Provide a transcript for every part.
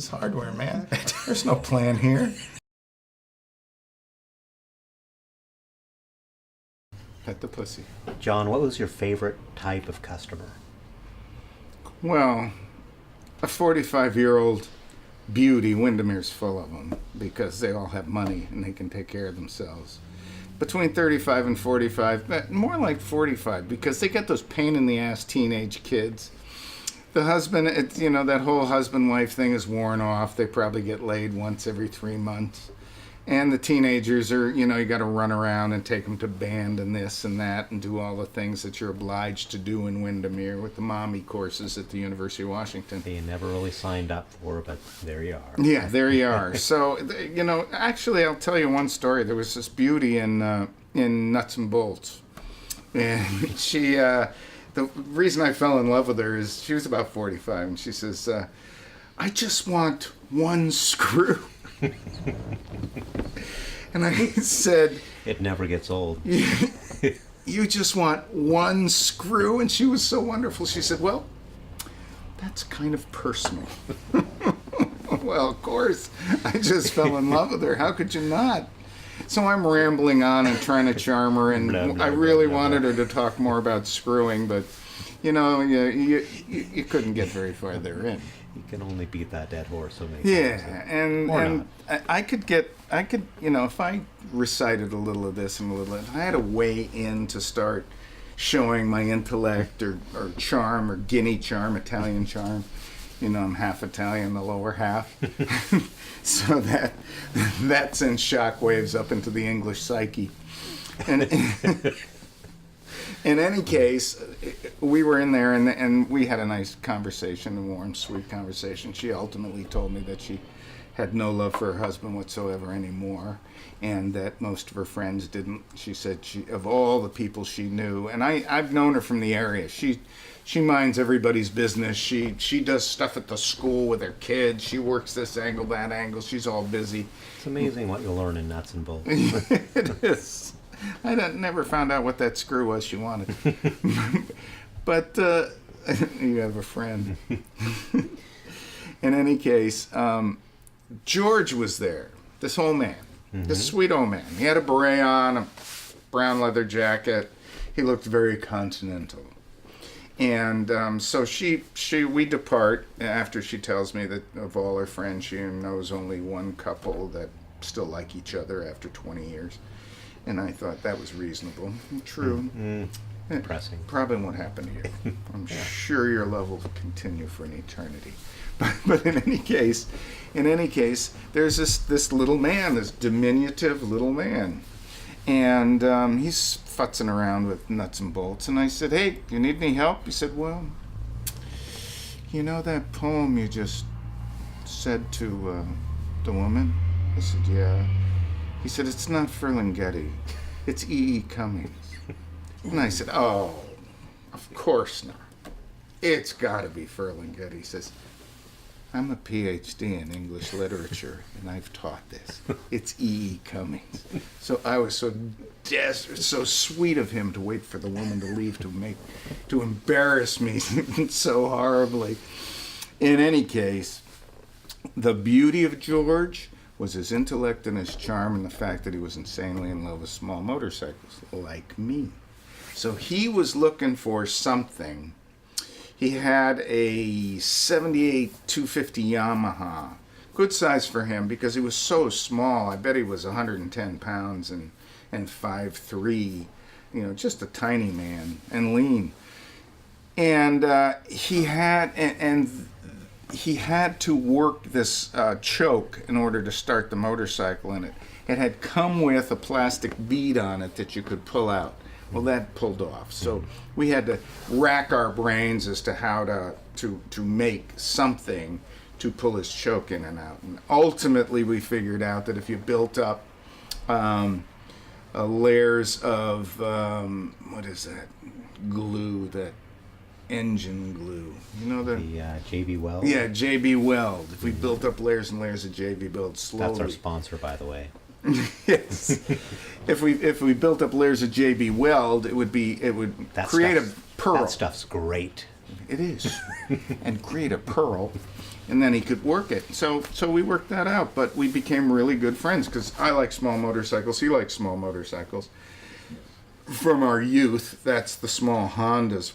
Ace Hardware, man. There's no plan here. Pet the pussy. John, what was your favorite type of customer? Well, a 45-year-old beauty, Windermere's full of them because they all have money and they can take care of themselves. Between 35 and 45, but more like 45 because they get those pain-in-the-ass teenage kids. The husband, that whole husband-wife thing is worn off. They probably get laid once every 3 months. And the teenagers are, you got to run around and take them to band and this and that and do all the things that you're obliged to do in Windermere with the mommy courses at the University of Washington. That you never really signed up for, but there you are. Yeah, there you are. So, actually, I'll tell you one story. There was this beauty in Nuts and Bolts. And she, the reason I fell in love with her is she was about 45, and she says, I just want one screw. And I said, it never gets old. You just want one screw? And she was so wonderful. She said, well, that's kind of personal. Well, of course, I just fell in love with her. How could you not? So I'm rambling on and trying to charm her, and I really wanted her to talk more about screwing, but, you couldn't get very far therein. You can only beat that dead horse so many times. And I could, if I recited a little of this and a little of that, I had a way in to start showing my intellect or charm or guinea charm, Italian charm. I'm half Italian, the lower half. So that sends shockwaves up into the English psyche. And in any case, we were in there, and we had a nice conversation, a warm, sweet conversation. She ultimately told me that she had no love for her husband whatsoever anymore, and that most of her friends didn't. She said of all the people she knew, and I've known her from the area. She minds everybody's business. She does stuff at the school with her kids. She works this angle, that angle. She's all busy. It's amazing what you'll learn in Nuts and Bolts. It is. I never found out what that screw was she wanted. But you have a friend. In any case, George was there, this old man, this sweet old man. He had a beret on, a brown leather jacket. He looked very continental. And so we depart after she tells me that of all her friends, she knows only one couple that still like each other after 20 years. And I thought that was reasonable. True. Depressing. Probably won't happen to you. I'm sure your love will continue for an eternity. But in any case, there's this little man, this diminutive little man. And he's futzing around with Nuts and Bolts. And I said, hey, do you need any help? He said, well, that poem you just said to the woman? I said, yeah. He said, it's not Ferlinghetti. It's E.E. Cummings. And I said, oh, of course not. It's got to be Ferlinghetti. He says, I'm a PhD in English literature, and I've taught this. It's E.E. Cummings. So I was so desperate, so sweet of him to wait for the woman to leave to embarrass me so horribly. In any case, the beauty of George was his intellect and his charm and the fact that he was insanely in love with small motorcycles, like me. So he was looking for something. He had a 78 250 Yamaha. Good size for him because he was so small. I bet he was 110 pounds and 5'3", just a tiny man and lean. And he had to work this choke in order to start the motorcycle in it. It had come with a plastic bead on it that you could pull out. Well, that pulled off. So we had to rack our brains as to how to make something to pull his choke in and out. And ultimately, we figured out that if you built up layers of, what is that, glue, that engine glue. The JB Weld? Yeah, JB Weld. If we built up layers and layers of JB Weld slowly. That's our sponsor, by the way. Yes. If we built up layers of JB Weld, it would create Pearl. That stuff's great. It is. And create a pearl. And then he could work it. So we worked that out. But we became really good friends because I like small motorcycles. He likes small motorcycles. From our youth, that's the small Hondas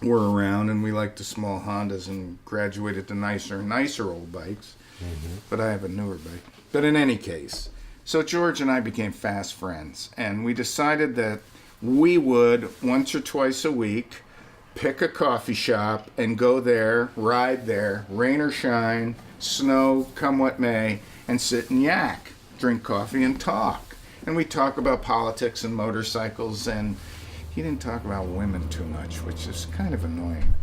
were around. And we liked the small Hondas and graduated to nicer and nicer old bikes. Mm-hmm. But I have a newer bike. But in any case, so George and I became fast friends. And we decided that we would, once or twice a week, pick a coffee shop and go there, ride there, rain or shine, snow, come what may, and sit and yak, drink coffee and talk. And we talk about politics and motorcycles, and he didn't talk about women too much, which is kind of annoying.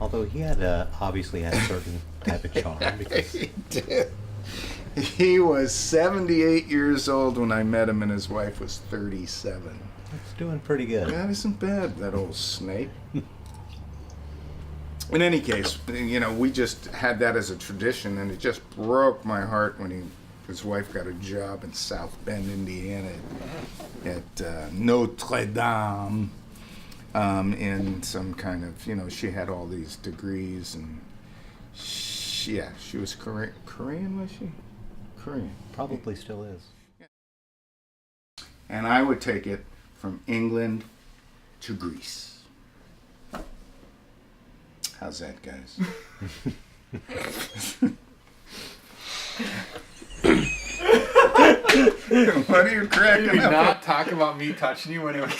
Although he had obviously had a certain type of charm. Because He did. He was 78 years old when I met him, and his wife was 37. it's doing pretty good. That isn't bad, that old snake. In any case, you know, we just had that as a tradition, and it just broke my heart when his wife got a job in South Bend, Indiana, at Notre Dame, in some kind of, you know, she had all these degrees, and she was Korean, was she? Korean. Probably still is. And I would take it from England to Greece. How's that, guys? What are you cracking Do up? not talk about me touching you when it was